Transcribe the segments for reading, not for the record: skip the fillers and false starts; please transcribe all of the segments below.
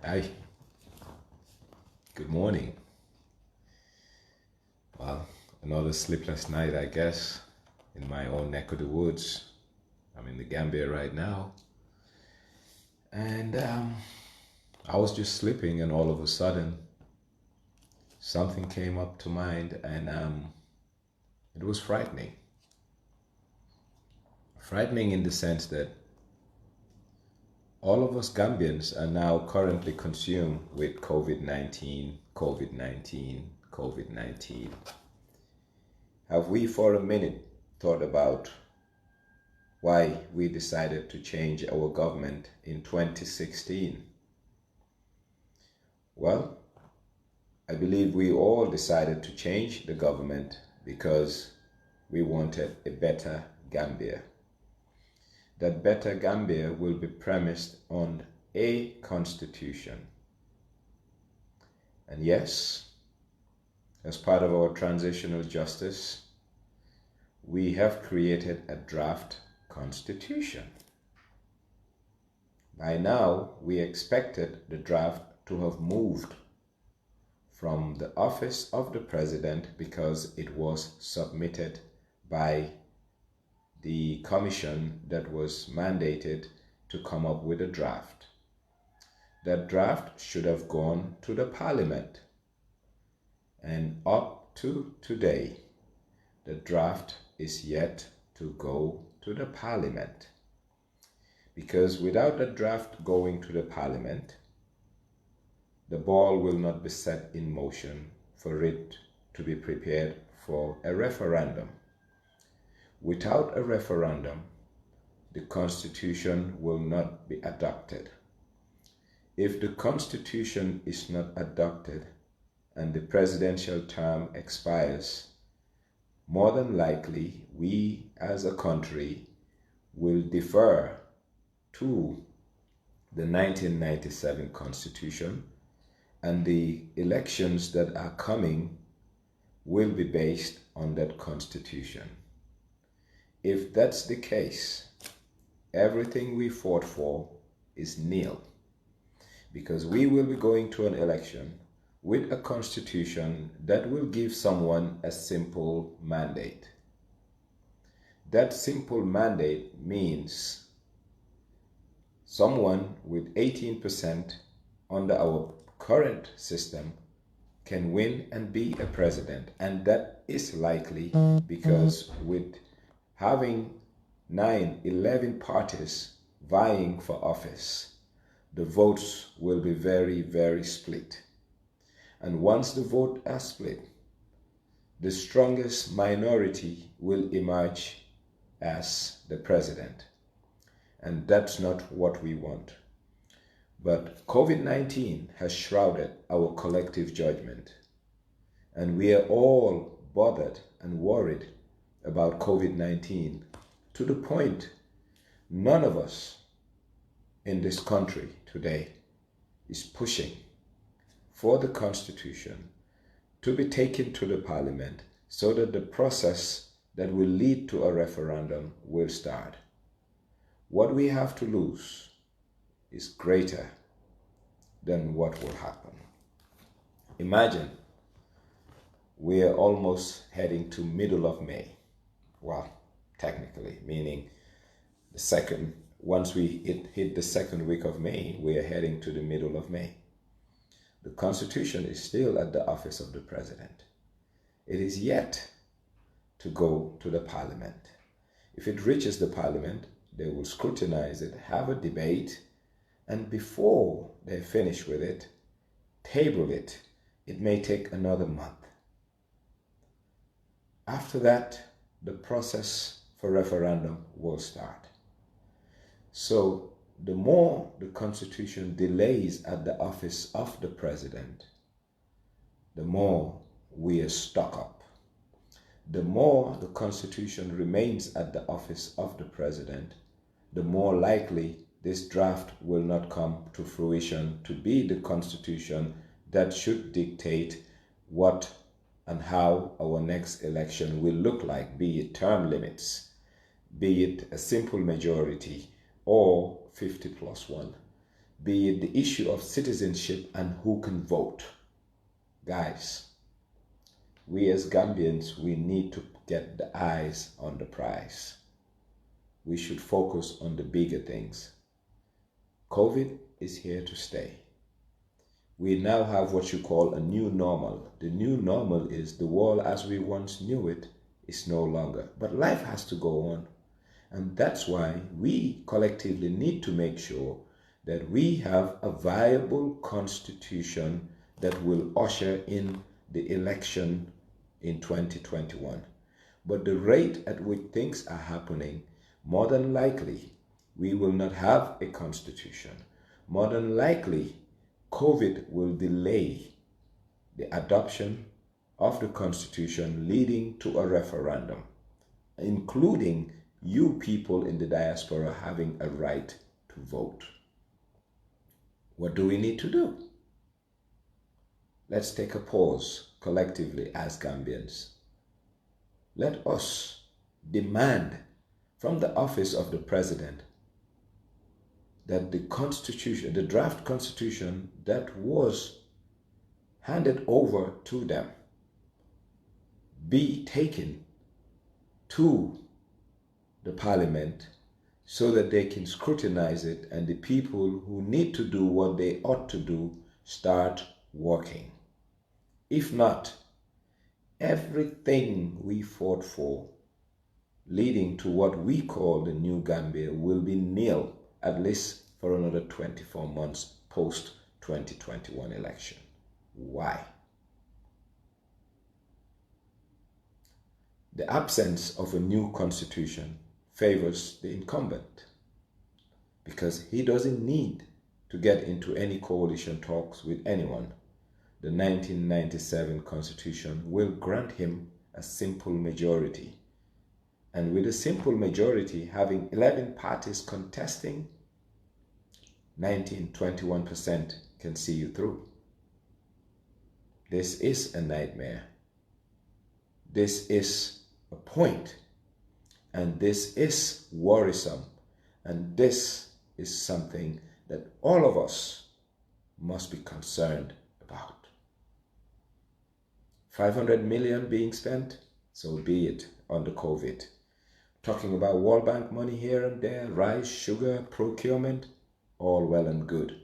Hi, good morning. Well, another sleepless night, I guess, in my own neck of the woods. I'm in the Gambia right now. And I was just sleeping, and all of a sudden, something came up to mind, and it was frightening. Frightening in the sense that all of us Gambians are now currently consumed with COVID 19, COVID 19, COVID 19. Have we for a minute thought about why we decided to change our government in 2016? Well, I believe we all decided to change the government because we wanted a better Gambia. That better Gambia will be premised on a constitution. And yes, as part of our transitional justice, we have created a draft constitution. By now, we expected the draft to have moved from the office of the president because it was submitted by the commission that was mandated to come up with a draft. That draft should have gone to the parliament. And up to today, the draft is yet to go to the parliament. Because without the draft going to the parliament, the ball will not be set in motion for it to be prepared for a referendum. Without a referendum, the Constitution will not be adopted. If the Constitution is not adopted and the presidential term expires, more than likely we as a country will defer to the 1997 Constitution, and the elections that are coming will be based on that Constitution. If that's the case, everything we fought for is nil, because we will be going to an election with a constitution that will give someone a simple mandate. That simple mandate means someone with 18% under our current system can win and be a president, and that is likely because with having 11 parties vying for office, the votes will be very, very split. And once the vote are split, the strongest minority will emerge as the president. And that's not what we want. But COVID-19 has shrouded our collective judgment. And we are all bothered and worried about COVID-19 to the point none of us in this country today is pushing for the Constitution to be taken to the Parliament so that the process that will lead to a referendum will start. What we have to lose is greater than what will happen. Imagine we are almost heading to middle of May. Well, technically, meaning once we hit the second week of May, we are heading to the middle of May. The Constitution is still at the office of the President. It is yet to go to the Parliament. If it reaches the Parliament, they will scrutinize it, have a debate, and before they finish with it, table it. It may take another month. After that, the process for referendum will start. So the more the Constitution delays at the office of the President, the more we are stuck up. The more the Constitution remains at the office of the President, the more likely this draft will not come to fruition to be the Constitution that should dictate what and how our next election will look like, be it term limits, be it a simple majority or 50+1. be it the issue of citizenship and who can vote. Guys, we as Gambians, we need to get the eyes on the prize. We should focus on the bigger things. COVID is here to stay. We now have what you call a new normal. The new normal is the world as we once knew it is no longer. But life has to go on. And that's why we collectively need to make sure that we have a viable constitution that will usher in the election in 2021. But the rate at which things are happening, more than likely, we will not have a constitution. More than likely, COVID will delay the adoption of the constitution, leading to a referendum, including you people in the diaspora having a right to vote. What do we need to do? Let's take a pause collectively as Gambians. Let us demand from the office of the president that the constitution, the draft constitution that was handed over to them, be taken to the parliament so that they can scrutinize it and the people who need to do what they ought to do start working. If not, everything we fought for leading to what we call the new Gambia will be nil, at least for another 24 months post 2021 election. Why? The absence of a new constitution favors the incumbent because he doesn't need to get into any coalition talks with anyone. The 1997 constitution will grant him a simple majority. And with a simple majority, having 11 parties contesting, 21% can see you through. This is a nightmare. This is a point. And this is worrisome. And this is something that all of us must be concerned about. 500 million being spent, so be it on the COVID. Talking about World Bank money here and there, rice, sugar, procurement, all well and good.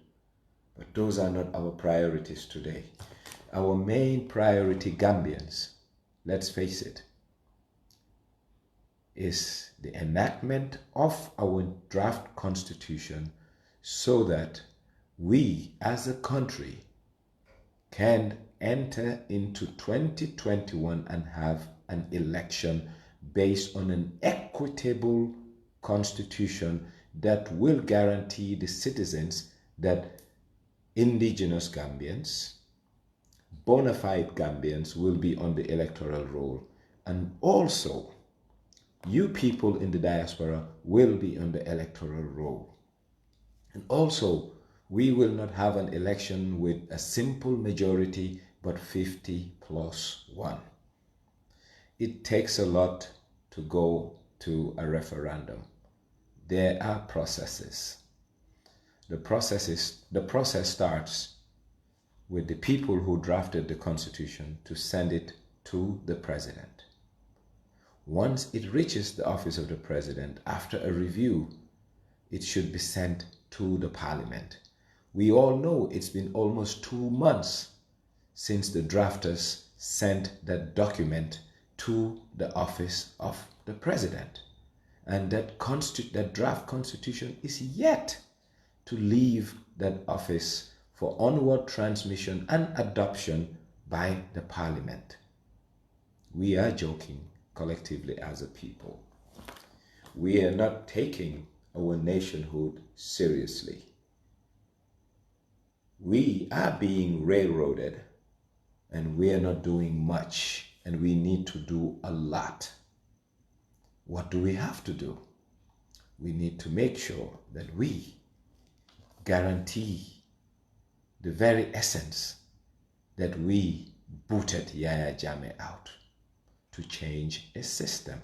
But those are not our priorities today. Our main priority, Gambians, let's face it, is the enactment of our draft constitution so that we as a country can enter into 2021 and have an election based on an equitable constitution that will guarantee the citizens that indigenous Gambians, bona fide Gambians will be on the electoral roll, and also you people in the diaspora will be on the electoral roll. And also, we will not have an election with a simple majority, but 50+1. It takes a lot to go to a referendum. There are processes. The process starts with the people who drafted the Constitution to send it to the President. Once it reaches the office of the President, after a review, it should be sent to the Parliament. We all know it's been almost 2 months since the drafters sent that document to the office of the President. And that draft constitution is yet to leave that office for onward transmission and adoption by the Parliament. We are joking collectively as a people. We are not taking our nationhood seriously. We are being railroaded and we are not doing much, and we need to do a lot. What do we have to do? We need to make sure that we guarantee the very essence that we booted Yahya Jammeh out to change a system.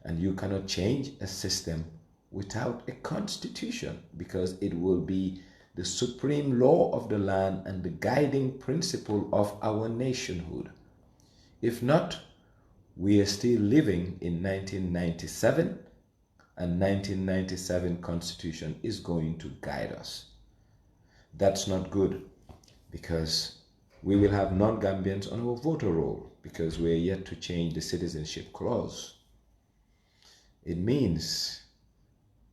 And you cannot change a system without a constitution, because it will be the supreme law of the land and the guiding principle of our nationhood. If not, we are still living in 1997, and 1997 Constitution is going to guide us. That's not good, because we will have non-Gambians on our voter roll, because we are yet to change the citizenship clause. It means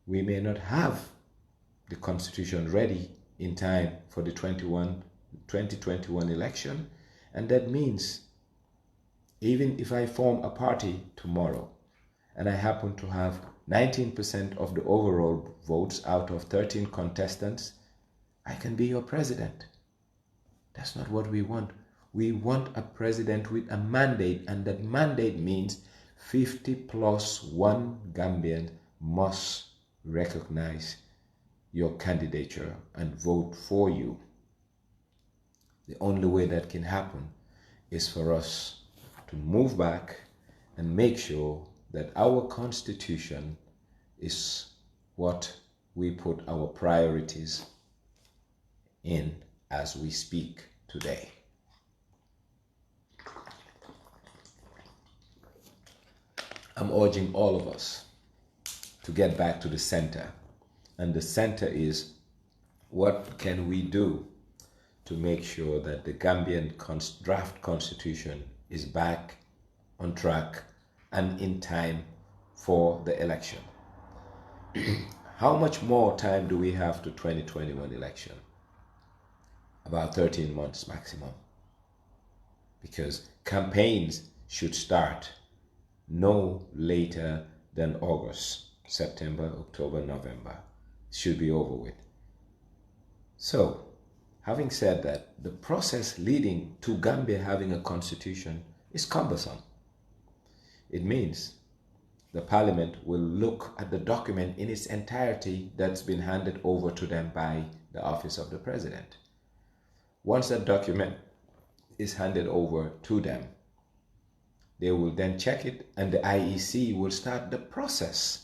we may not have the Constitution ready in time for the 2021 election, and that means even if I form a party tomorrow and I happen to have 19% of the overall votes out of 13 contestants, I can be your president. That's not what we want. We want a president with a mandate, and that mandate means 50 plus 1 Gambian must recognize your candidature and vote for you. The only way that can happen is for us to move back and make sure that our Constitution is what we put our priorities in as we speak today. I'm urging all of us to get back to the center. And the center is, what can we do to make sure that the Gambian draft constitution is back on track and in time for the election? How much more time do we have to 2021 election? About 13 months maximum. Because campaigns should start no later than August, September, October, November. Should be over with. So, having said that, the process leading to Gambia having a constitution is cumbersome. It means the parliament will look at the document in its entirety that's been handed over to them by the office of the president. Once that document is handed over to them, they will then check it, and the IEC will start the process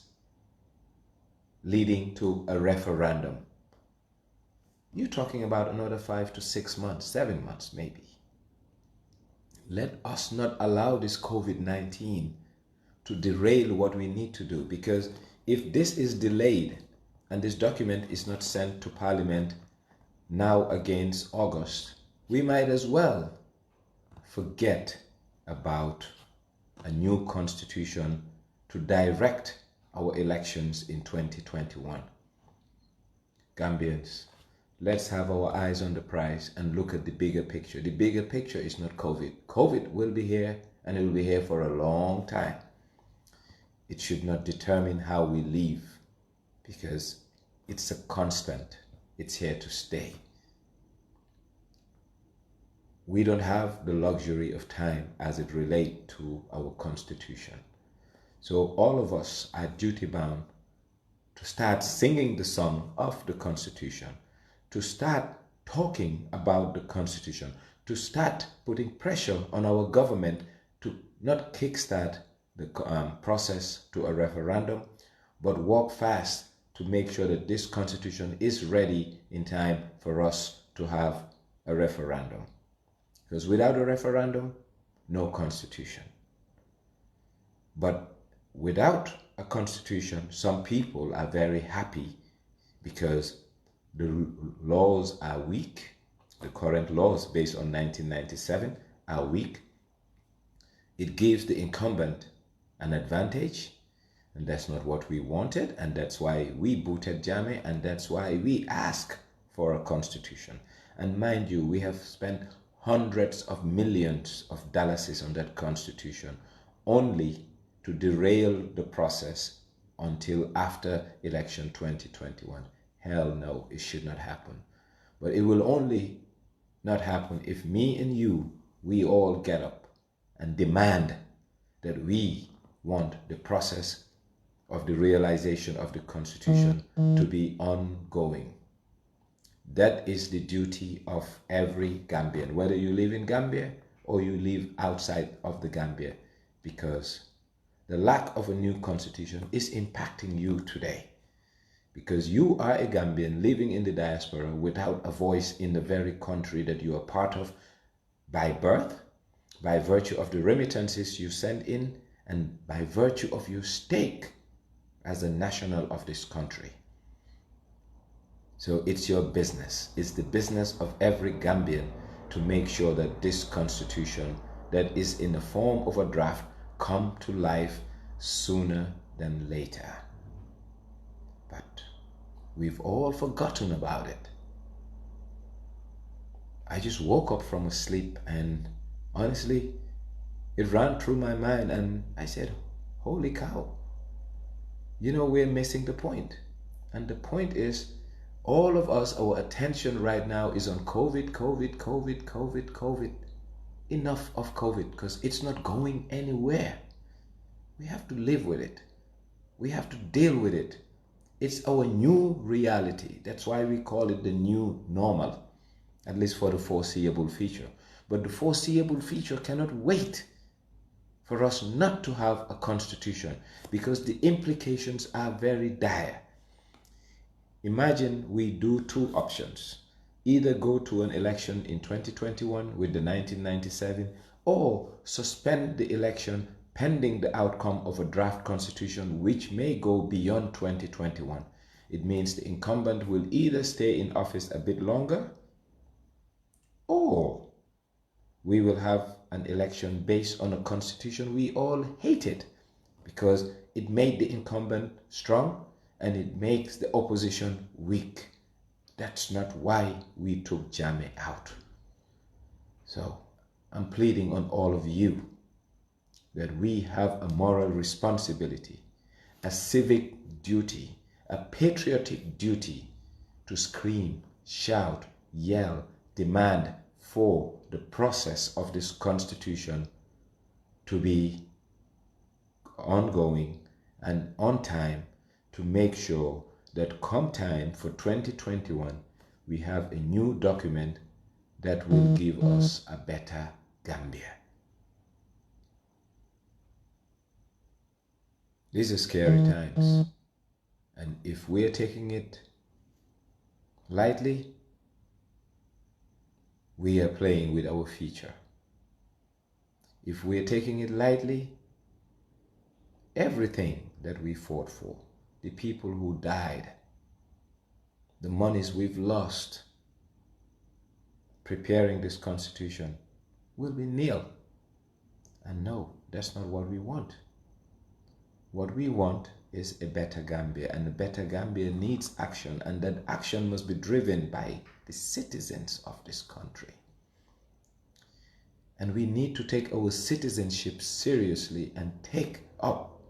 leading to a referendum. You're talking about another 5 to 6 months, 7 months maybe. Let us not allow this COVID-19 to derail what we need to do, because if this is delayed and this document is not sent to Parliament now against August, we might as well forget about a new constitution to direct our elections in 2021. Gambians, let's have our eyes on the prize and look at the bigger picture. The bigger picture is not COVID. COVID will be here, and it will be here for a long time. It should not determine how we live, because it's a constant. It's here to stay. We don't have the luxury of time as it relates to our constitution. So all of us are duty bound to start singing the song of the Constitution, to start talking about the Constitution, to start putting pressure on our government to not kickstart the process to a referendum, but walk fast to make sure that this Constitution is ready in time for us to have a referendum. Because without a referendum, no Constitution. But without a constitution, some people are very happy because the laws are weak. The current laws based on 1997 are weak. It gives the incumbent an advantage, and that's not what we wanted, and that's why we booted Jammeh, and that's why we ask for a constitution. And mind you, we have spent hundreds of millions of dollars on that constitution only to derail the process until after election 2021. Hell no, it should not happen. But it will only not happen if me and you, we all get up and demand that we want the process of the realization of the Constitution to be ongoing. That is the duty of every Gambian, whether you live in Gambia or you live outside of the Gambia, because the lack of a new constitution is impacting you today. because you are a Gambian living in the diaspora without a voice in the very country that you are part of by birth, by virtue of the remittances you send in, and by virtue of your stake as a national of this country. So it's your business. It's the business of every Gambian to make sure that this constitution that is in the form of a draft come to life sooner than later. But we've all forgotten about it. I just woke up from a sleep and honestly, it ran through my mind and I said, holy cow, we're missing the point. And the point is, all of us, our attention right now is on COVID, COVID, COVID, COVID, COVID. Enough of COVID, because it's not going anywhere. We have to live with it. We have to deal with it. It's our new reality. That's why we call it the new normal, at least for the foreseeable future. But the foreseeable future cannot wait for us not to have a constitution, because the implications are very dire. Imagine we do two options. Either go to an election in 2021 with the 1997 or suspend the election pending the outcome of a draft constitution which may go beyond 2021. It means the incumbent will either stay in office a bit longer or we will have an election based on a constitution we all hated because it made the incumbent strong and it makes the opposition weak. That's not why we took Jammeh out. So I'm pleading on all of you that we have a moral responsibility, a civic duty, a patriotic duty to scream, shout, yell, demand for the process of this constitution to be ongoing and on time, to make sure that come time for 2021, we have a new document that will give us a better Gambia. These are scary times, and if we're taking it lightly, we are playing with our future. If we're taking it lightly, everything that we fought for, the people who died, the monies we've lost preparing this constitution will be nil. And no, that's not what we want. What we want is a better Gambia, and a better Gambia needs action, and that action must be driven by the citizens of this country. And we need to take our citizenship seriously and take up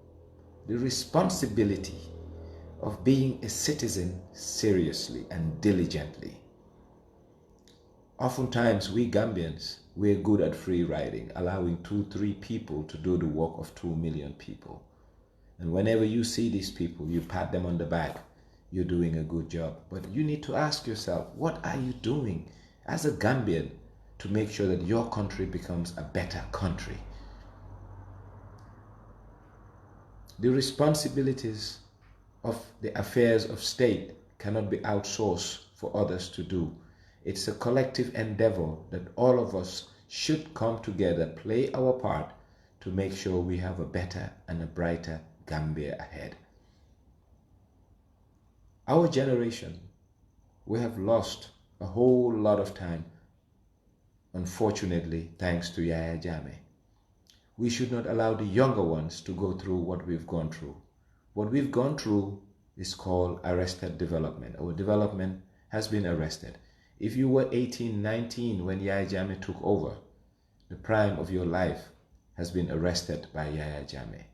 the responsibility of being a citizen seriously and diligently. Oftentimes, we Gambians, we're good at free riding, allowing 2-3 people to do the work of 2 million people. And whenever you see these people, you pat them on the back, you're doing a good job. But you need to ask yourself, what are you doing as a Gambian to make sure that your country becomes a better country? The responsibilities of the affairs of state cannot be outsourced for others to do. It's a collective endeavor that all of us should come together, play our part to make sure we have a better and a brighter Gambia ahead. Our generation, we have lost a whole lot of time, unfortunately, thanks to Yaya Jammeh. We should not allow the younger ones to go through what we've gone through. What we've gone through is called arrested development. Our development has been arrested. If you were 18, 19 when Yaya Jammeh took over, the prime of your life has been arrested by Yaya Jammeh.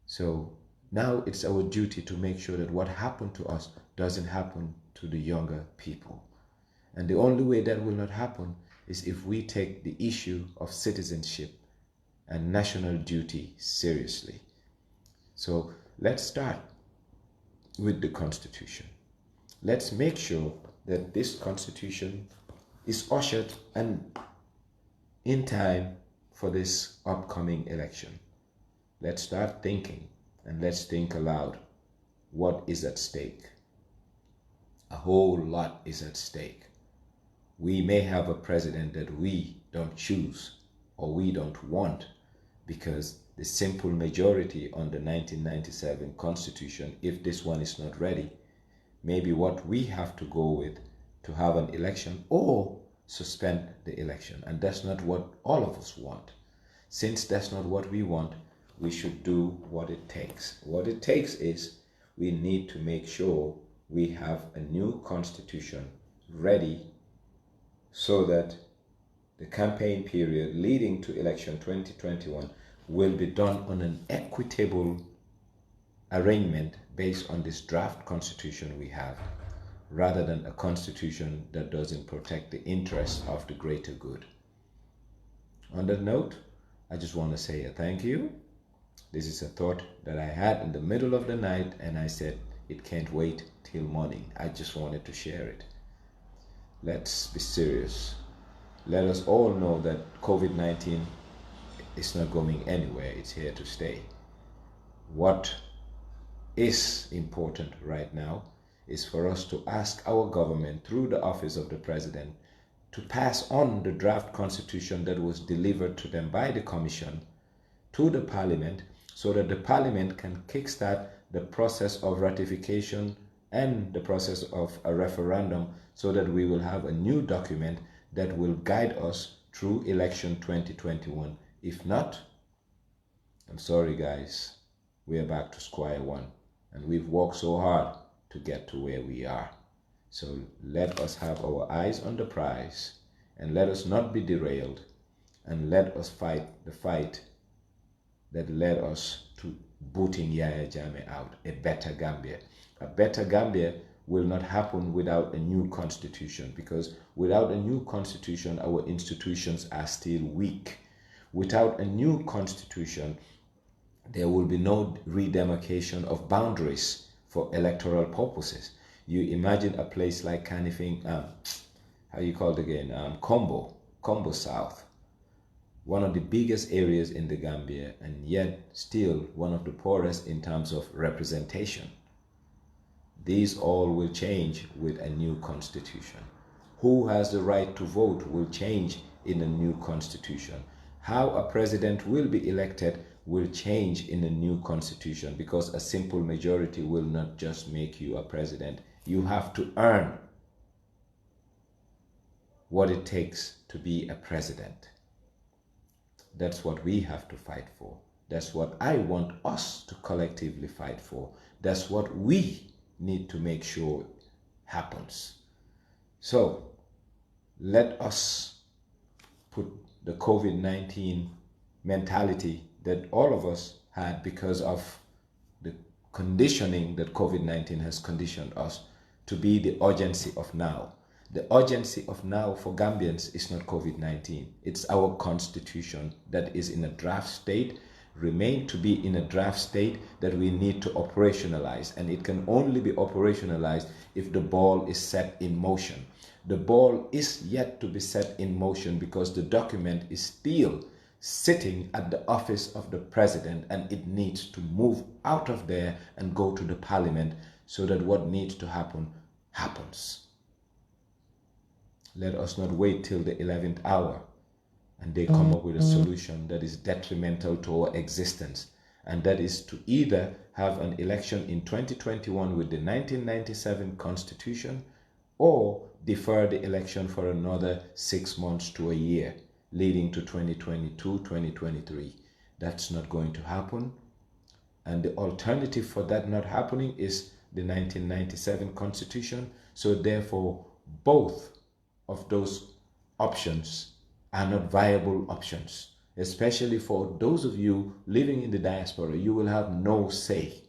So now it's our duty to make sure that what happened to us doesn't happen to the younger people. And the only way that will not happen is if we take the issue of citizenship and national duty seriously. So let's start with the Constitution. Let's make sure that this Constitution is ushered and in time for this upcoming election. Let's start thinking and let's think aloud. what is at stake. A whole lot is at stake. We may have a president that we don't choose or we don't want because the simple majority on the 1997 Constitution, if this one is not ready, maybe what we have to go with to have an election or suspend the election. And that's not what all of us want. Since that's not what we want, we should do what it takes. What it takes is we need to make sure we have a new constitution ready so that the campaign period leading to election 2021 will be done on an equitable arrangement based on this draft constitution we have, rather than a constitution that doesn't protect the interests of the greater good. On that note, I just want to say a thank you. This is a thought that I had in the middle of the night, and I said it can't wait till morning. I just wanted to share it. Let's be serious. Let us all know that COVID-19 is not going anywhere. It's here to stay. What is important right now is for us to ask our government through the office of the president to pass on the draft constitution that was delivered to them by the commission to the parliament, so that the parliament can kickstart the process of ratification and the process of a referendum, so that we will have a new document that will guide us through election 2021. If not, I'm sorry guys, we are back to square one, and we've worked so hard to get to where we are. So let us have our eyes on the prize, and let us not be derailed, and let us fight the fight that led us to booting Yahya Jammeh out. A better Gambia. A better Gambia will not happen without a new constitution, because without a new constitution, our institutions are still weak. Without a new constitution, there will be no redemarcation of boundaries for electoral purposes. You imagine a place like Kanifing, how you call it again, Combo South, one of the biggest areas in the Gambia, and yet still one of the poorest in terms of representation. These all will change with a new constitution. Who has the right to vote will change in a new constitution. How a president will be elected will change in a new constitution, because a simple majority will not just make you a president. You have to earn what it takes to be a president. That's what we have to fight for. That's what I want us to collectively fight for. That's what we need to make sure happens. So let us put the COVID-19 mentality that all of us had because of the conditioning that COVID-19 has conditioned us to be the urgency of now. The urgency of now for Gambians is not COVID-19. It's our constitution that is in a draft state, remain to be in a draft state, that we need to operationalize. And it can only be operationalized if the ball is set in motion. The ball is yet to be set in motion because the document is still sitting at the office of the president, and it needs to move out of there and go to the parliament so that what needs to happen happens. Let us not wait till the 11th hour and they come up with a solution that is detrimental to our existence, and that is to either have an election in 2021 with the 1997 Constitution, or defer the election for another 6 months to a year, leading to 2022, 2023. That's not going to happen. And the alternative for that not happening is the 1997 Constitution. So therefore, both of those options are not viable options, especially for those of you living in the diaspora. You will have no say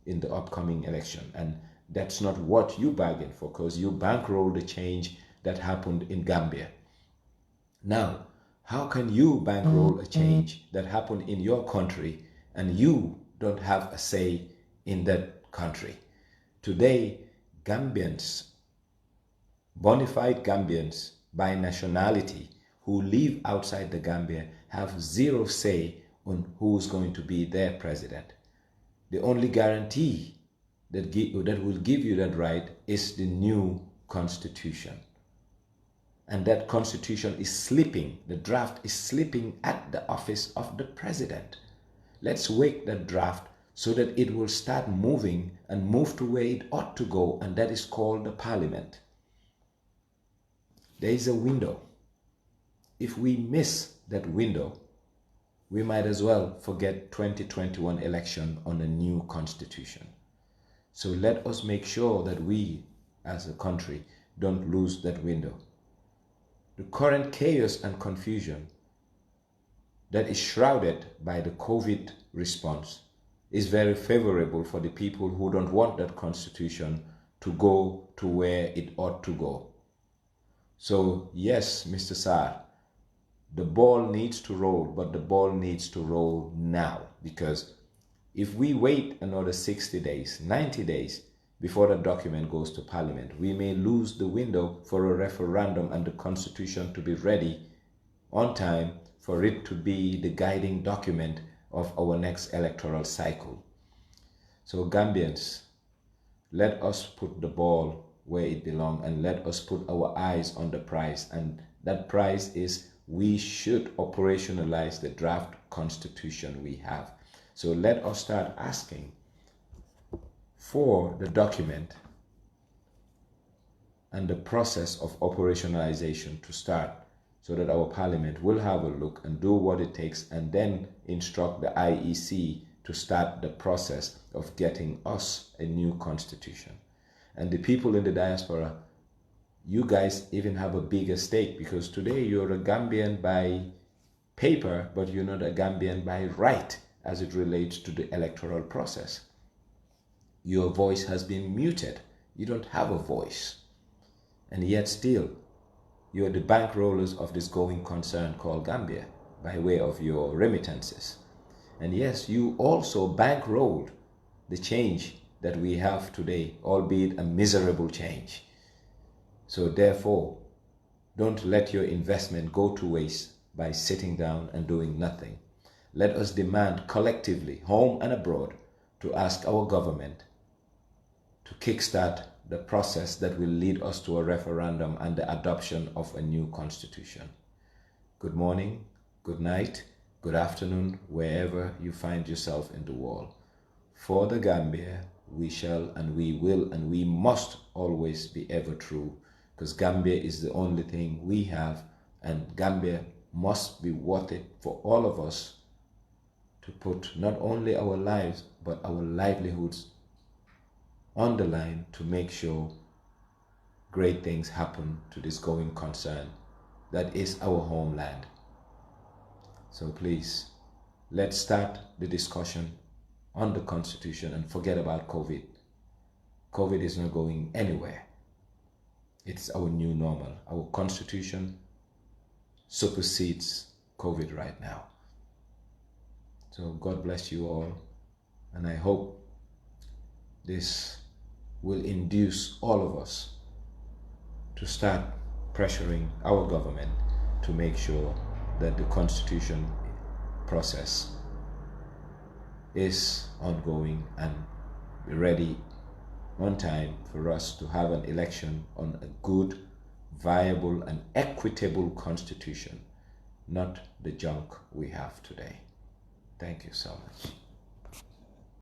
in the upcoming election, and that's not what you bargained for, because you bankrolled the change that happened in Gambia. Now, how can you bankroll a change that happened in your country and you don't have a say in that country? Today, Gambians, bona fide Gambians by nationality who live outside the Gambia, have zero say on who's going to be their president. The only guarantee that will give you that right is the new constitution. And that constitution is sleeping, the draft is sleeping at the office of the president. Let's wake that draft so that it will start moving and move to where it ought to go, and that is called the parliament. There is a window. If we miss that window, we might as well forget 2021 election on a new constitution. So let us make sure that we as a country don't lose that window. The current chaos and confusion that is shrouded by the COVID response is very favorable for the people who don't want that constitution to go to where it ought to go. So yes, Mr. Saar, the ball needs to roll, but the ball needs to roll now, because if we wait another 60 days, 90 days before the document goes to Parliament, we may lose the window for a referendum and the constitution to be ready on time for it to be the guiding document of our next electoral cycle. So Gambians, let us put the ball where it belongs, and let us put our eyes on the prize, and that prize is we should operationalize the draft constitution we have. So let us start asking for the document and the process of operationalization to start, so that our parliament will have a look and do what it takes, and then instruct the IEC to start the process of getting us a new constitution. And the people in the diaspora, you guys even have a bigger stake, because today you're a Gambian by paper, but you're not a Gambian by right as it relates to the electoral process. Your voice has been muted. You don't have a voice. And yet still, you're the bankrollers of this going concern called Gambia by way of your remittances. And yes, you also bankrolled the change that we have today, albeit a miserable change. So therefore, don't let your investment go to waste by sitting down and doing nothing. Let us demand collectively, home and abroad, to ask our government to kickstart the process that will lead us to a referendum and the adoption of a new constitution. Good morning, good night, good afternoon, wherever you find yourself in the world. For the Gambia, we shall and we will and we must always be ever true, because Gambia is the only thing we have, and Gambia must be worth it for all of us to put not only our lives but our livelihoods on the line to make sure great things happen to this going concern that is our homeland. So please, let's start the discussion on the constitution and forget about COVID. COVID is not going anywhere. It's our new normal. Our constitution supersedes COVID right now. So God bless you all, and I hope this will induce all of us to start pressuring our government to make sure that the constitution process is ongoing and be ready on time for us to have an election on a good, viable and equitable constitution, not the junk we have today. Thank you so much.